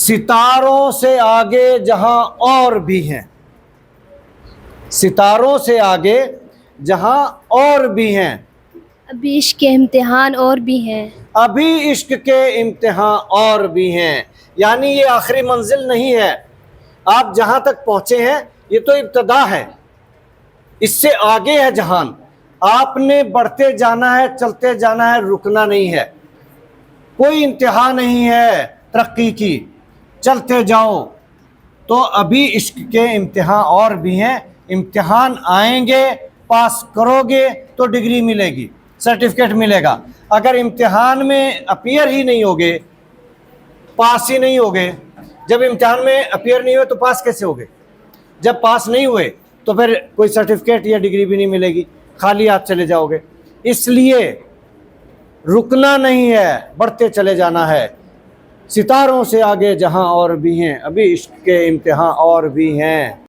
सितारों से आगे जहां और भी हैं, सितारों से आगे जहां और भी हैं, अभी इश्क के इम्तिहान और भी हैं। अभी इश्क के इम्तिहान और भी हैं। यानी ये आखिरी मंजिल नहीं है, आप जहां तक पहुंचे हैं ये तो इब्तदा है, इससे आगे है जहान। आपने बढ़ते जाना है, चलते जाना है, रुकना नहीं है। कोई इंतहा नहीं है तरक्की की, चलते जाओ। तो अभी इश्क के इम्तिहान और भी हैं, इम्तिहान आएंगे, पास करोगे तो डिग्री मिलेगी, सर्टिफिकेट मिलेगा। अगर इम्तिहान में अपीयर ही नहीं होगे, पास ही नहीं होगे, जब इम्तिहान में अपीयर नहीं हुए तो पास कैसे होगे? जब पास नहीं हुए तो फिर कोई सर्टिफिकेट या डिग्री भी नहीं मिलेगी, खाली हाथ चले जाओगे। इसलिए रुकना नहीं है, बढ़ते चले जाना है। सितारों से आगे जहां और भी हैं, अभी इश्क के इम्तिहान और भी हैं।